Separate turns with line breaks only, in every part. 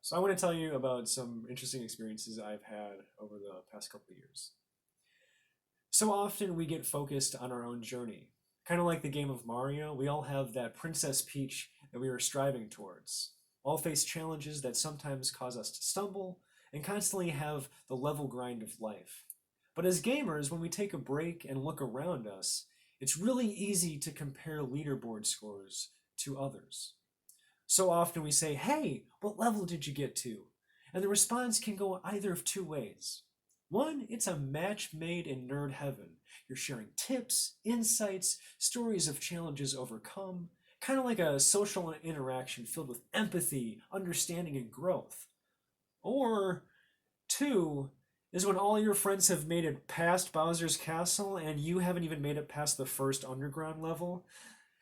So I want to tell you about some interesting experiences I've had over the past couple of years. So often we get focused on our own journey. Kind of like the game of Mario, we all have that Princess Peach that we are striving towards. All face challenges that sometimes cause us to stumble and constantly have the level grind of life. But as gamers, when we take a break and look around us, it's really easy to compare leaderboard scores to others. So often we say, hey, what level did you get to? And the response can go either of two ways. One, it's a match made in nerd heaven. You're sharing tips, insights, stories of challenges overcome, kind of like a social interaction filled with empathy, understanding, and growth. Or two is when all your friends have made it past Bowser's Castle and you haven't even made it past the first underground level.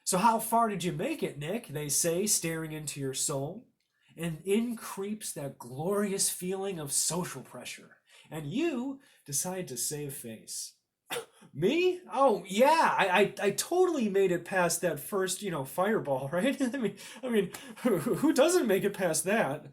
So how far did you make it, Nick? They say, staring into your soul. And in creeps that glorious feeling of social pressure. And you decide to save face. Me? Oh yeah, I totally made it past that first, fireball, right? I mean, who doesn't make it past that?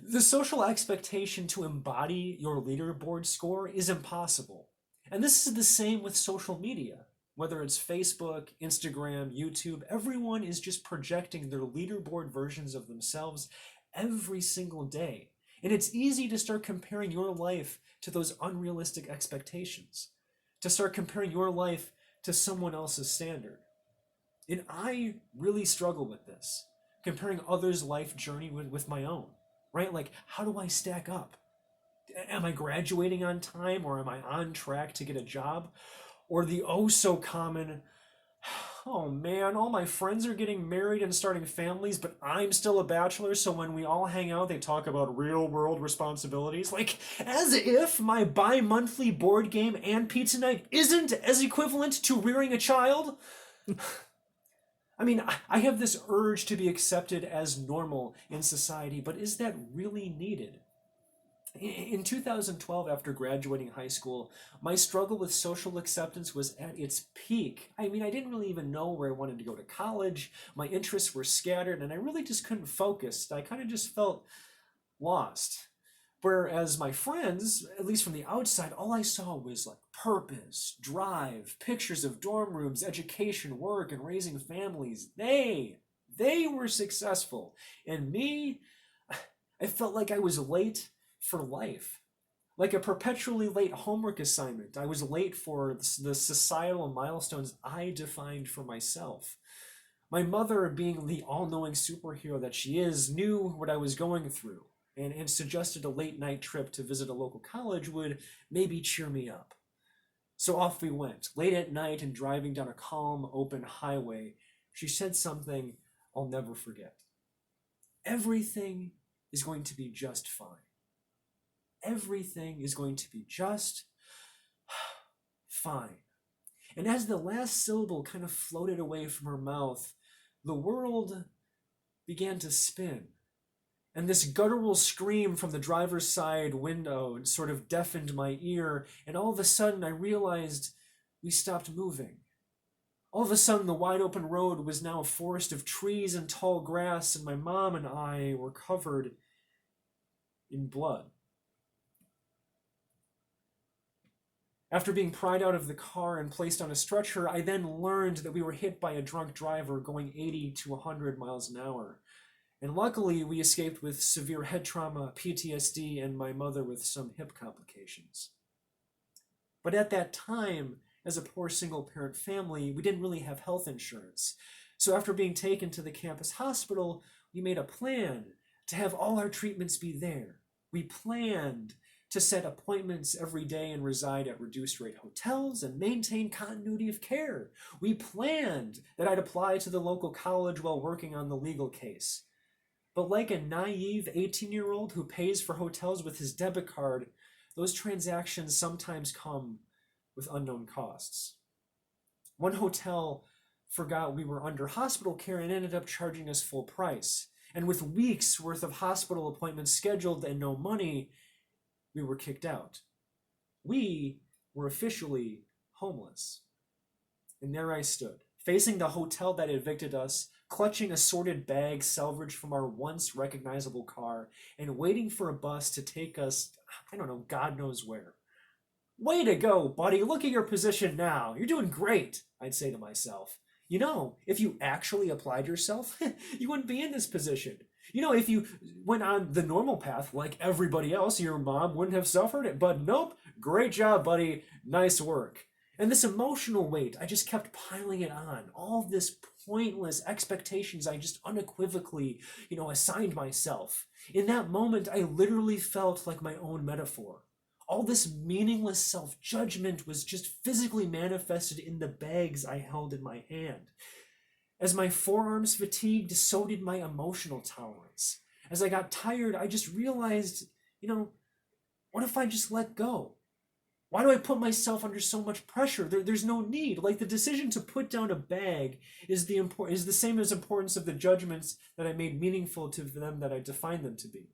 The social expectation to embody your leaderboard score is impossible. And this is the same with social media. Whether it's Facebook, Instagram, YouTube, everyone is just projecting their leaderboard versions of themselves every single day. And it's easy to start comparing your life to those unrealistic expectations, to start comparing your life to someone else's standard. And I really struggle with this, comparing others' life journey with my own, right? Like, how do I stack up? Am I graduating on time, or am I on track to get a job? Or the oh so common, oh man, all my friends are getting married and starting families, but I'm still a bachelor, so when we all hang out, they talk about real world responsibilities. Like, as if my bi monthly board game and pizza night isn't as equivalent to rearing a child. I mean, I have this urge to be accepted as normal in society, but is that really needed? In 2012, after graduating high school, my struggle with social acceptance was at its peak. I mean, I didn't really even know where I wanted to go to college. My interests were scattered, and I really just couldn't focus. I kind of just felt lost. Whereas my friends, at least from the outside, all I saw was like purpose, drive, pictures of dorm rooms, education, work, and raising families. They were successful. And me, I felt like I was late for life, like a perpetually late homework assignment. I was late for the societal milestones I defined for myself. My mother, being the all knowing superhero that she is, knew what I was going through and suggested a late night trip to visit a local college would maybe cheer me up. So off we went, late at night and driving down a calm, open highway. She said something I'll never forget. Everything is going to be just fine. Everything is going to be just fine. And as the last syllable kind of floated away from her mouth, the world began to spin. And this guttural scream from the driver's side window sort of deafened my ear, and all of a sudden I realized we stopped moving. All of a sudden the wide open road was now a forest of trees and tall grass, and my mom and I were covered in blood. After being pried out of the car and placed on a stretcher, I then learned that we were hit by a drunk driver going 80 to 100 miles an hour. And luckily, we escaped with severe head trauma, PTSD, and my mother with some hip complications. But at that time, as a poor single-parent family, we didn't really have health insurance. So after being taken to the campus hospital, we made a plan to have all our treatments be there. We planned to set appointments every day and reside at reduced rate hotels and maintain continuity of care. We planned that I'd apply to the local college while working on the legal case. But like a naive 18-year-old who pays for hotels with his debit card, those transactions sometimes come with unknown costs. One hotel forgot we were under hospital care and ended up charging us full price. And with weeks worth of hospital appointments scheduled and no money, we were kicked out. We were officially homeless. And there I stood, facing the hotel that evicted us, clutching assorted bags salvaged from our once recognizable car, and waiting for a bus to take us, I don't know, God knows where. Way to go, buddy. Look at your position now. You're doing great, I'd say to myself. You know, if you actually applied yourself, you wouldn't be in this position. You know, if you went on the normal path like everybody else, your mom wouldn't have suffered it. But nope, great job, buddy. Nice work. And this emotional weight, I just kept piling it on. All this pointless expectations I just unequivocally, assigned myself. In that moment, I literally felt like my own metaphor. All this meaningless self-judgment was just physically manifested in the bags I held in my hand. As my forearms fatigued, so did my emotional tolerance. As I got tired, I just realized, what if I just let go? Why do I put myself under so much pressure? There's no need. Like, the decision to put down a bag is the same as importance of the judgments that I made meaningful to them that I defined them to be.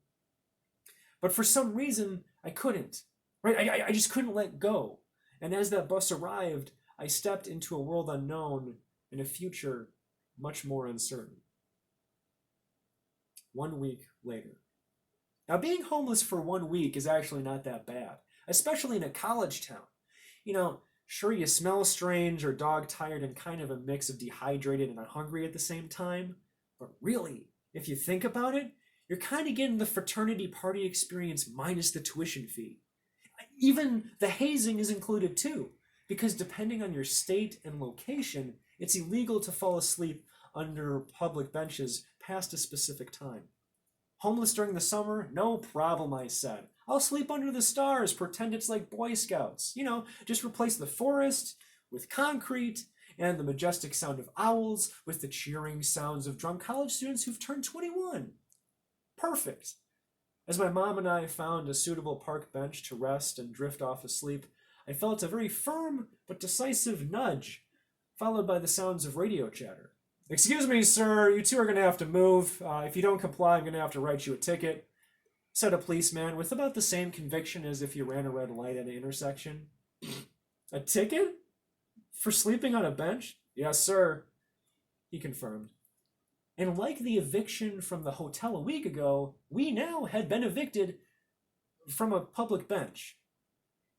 But for some reason, I couldn't. Right? I just couldn't let go. And as that bus arrived, I stepped into a world unknown and a future much more uncertain. 1 week later. Now, being homeless for 1 week is actually not that bad, especially in a college town. Sure, you smell strange or dog-tired and kind of a mix of dehydrated and hungry at the same time, but really, if you think about it, you're kind of getting the fraternity party experience minus the tuition fee. Even the hazing is included too, because depending on your state and location, it's illegal to fall asleep under public benches past a specific time. Homeless during the summer? No problem, I said. I'll sleep under the stars, pretend it's like Boy Scouts. Just replace the forest with concrete and the majestic sound of owls with the cheering sounds of drunk college students who've turned 21. Perfect. As my mom and I found a suitable park bench to rest and drift off asleep, I felt a very firm but decisive nudge, followed by the sounds of radio chatter. "Excuse me, sir, you two are going to have to move. If you don't comply, I'm going to have to write you a ticket," said a policeman with about the same conviction as if you ran a red light at an intersection. "A ticket? For sleeping on a bench?" "Yes, sir," he confirmed. And like the eviction from the hotel a week ago, we now had been evicted from a public bench.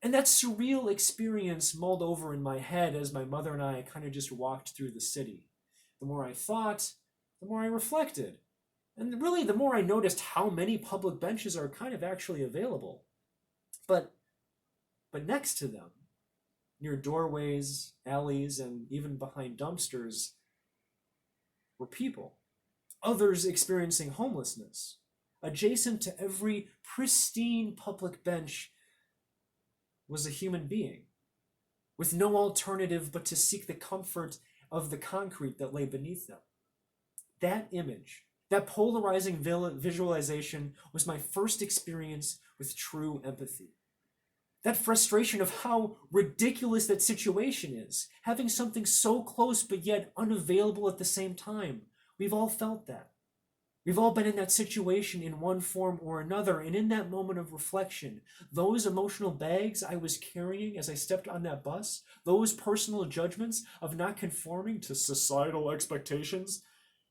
And that surreal experience mulled over in my head as my mother and I kind of just walked through the city. The more I thought, the more I reflected. And really, the more I noticed how many public benches are kind of actually available. But next to them, near doorways, alleys, and even behind dumpsters, were people. Others experiencing homelessness. Adjacent to every pristine public bench was a human being, with no alternative but to seek the comfort of the concrete that lay beneath them. That image, that polarizing visualization, was my first experience with true empathy. That frustration of how ridiculous that situation is, having something so close but yet unavailable at the same time. We've all felt that. We've all been in that situation in one form or another, and in that moment of reflection, those emotional bags I was carrying as I stepped on that bus, those personal judgments of not conforming to societal expectations,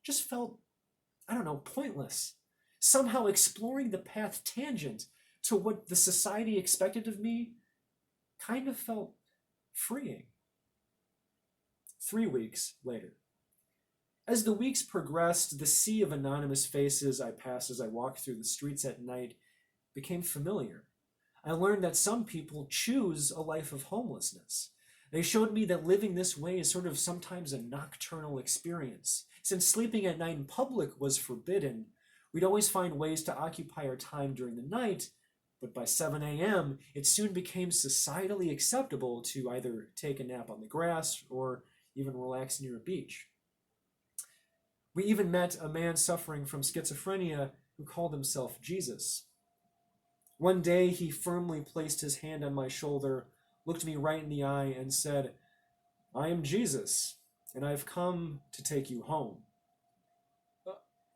just felt, pointless. Somehow exploring the path tangent to what the society expected of me kind of felt freeing. 3 weeks later. As the weeks progressed, the sea of anonymous faces I passed as I walked through the streets at night became familiar. I learned that some people choose a life of homelessness. They showed me that living this way is sort of sometimes a nocturnal experience. Since sleeping at night in public was forbidden, we'd always find ways to occupy our time during the night, but by 7 a.m., it soon became societally acceptable to either take a nap on the grass or even relax near a beach. We even met a man suffering from schizophrenia who called himself Jesus. One day, he firmly placed his hand on my shoulder, looked me right in the eye, and said, "I am Jesus, and I've come to take you home."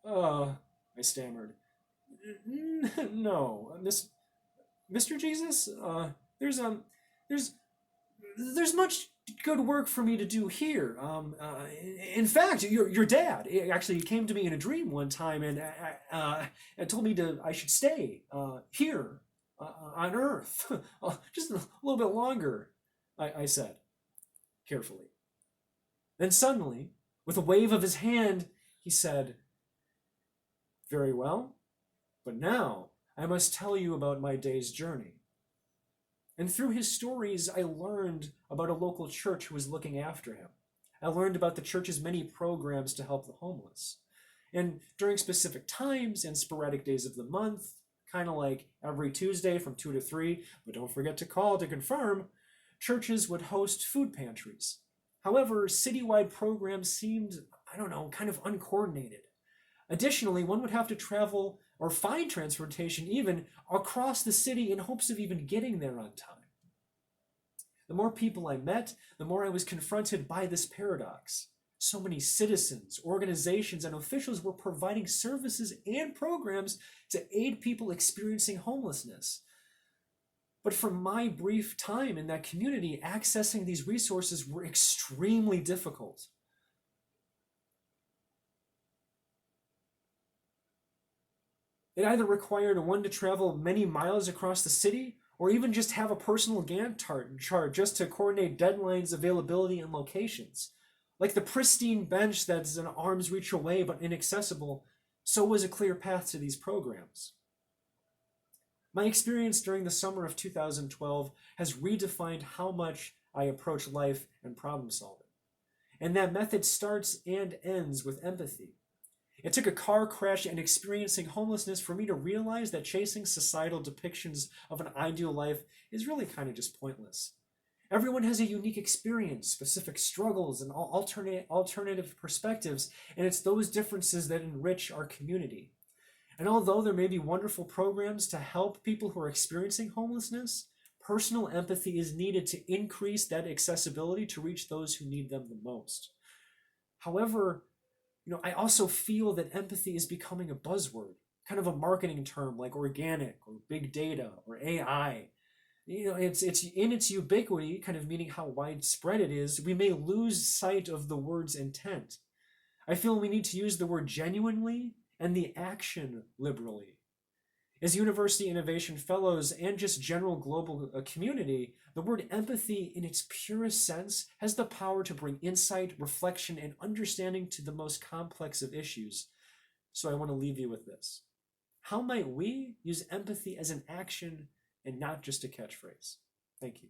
I stammered. "No, Mr. Jesus, there's much good work for me to do here. In fact, your dad actually came to me in a dream one time and told me I should stay here on Earth just a little bit longer. I said carefully. Then suddenly, with a wave of his hand, he said, "Very well, but now I must tell you about my day's journey." And through his stories, I learned about a local church who was looking after him. I learned about the church's many programs to help the homeless. And during specific times and sporadic days of the month, kind of like every Tuesday from 2 to 3, but don't forget to call to confirm, churches would host food pantries. However, citywide programs seemed, I don't know, kind of uncoordinated. Additionally, one would have to travel or find transportation even across the city in hopes of even getting there on time. The more people I met, the more I was confronted by this paradox. So many citizens, organizations, and officials were providing services and programs to aid people experiencing homelessness. But for my brief time in that community, accessing these resources were extremely difficult. It either required one to travel many miles across the city, or even just have a personal Gantt chart just to coordinate deadlines, availability, and locations. Like the pristine bench that's an arm's reach away but inaccessible, so was a clear path to these programs. My experience during the summer of 2012 has redefined how much I approach life and problem solving. And that method starts and ends with empathy. It took a car crash and experiencing homelessness for me to realize that chasing societal depictions of an ideal life is really kind of just pointless. Everyone has a unique experience, specific struggles, and alternative perspectives, and it's those differences that enrich our community. And although there may be wonderful programs to help people who are experiencing homelessness, personal empathy is needed to increase that accessibility to reach those who need them the most. However, I also feel that empathy is becoming a buzzword, kind of a marketing term like organic or big data or AI. It's in its ubiquity, kind of meaning how widespread it is, we may lose sight of the word's intent. I feel we need to use the word genuinely and the action liberally. As University Innovation Fellows and just general global community, the word empathy in its purest sense has the power to bring insight, reflection, and understanding to the most complex of issues. So I want to leave you with this. How might we use empathy as an action and not just a catchphrase? Thank you.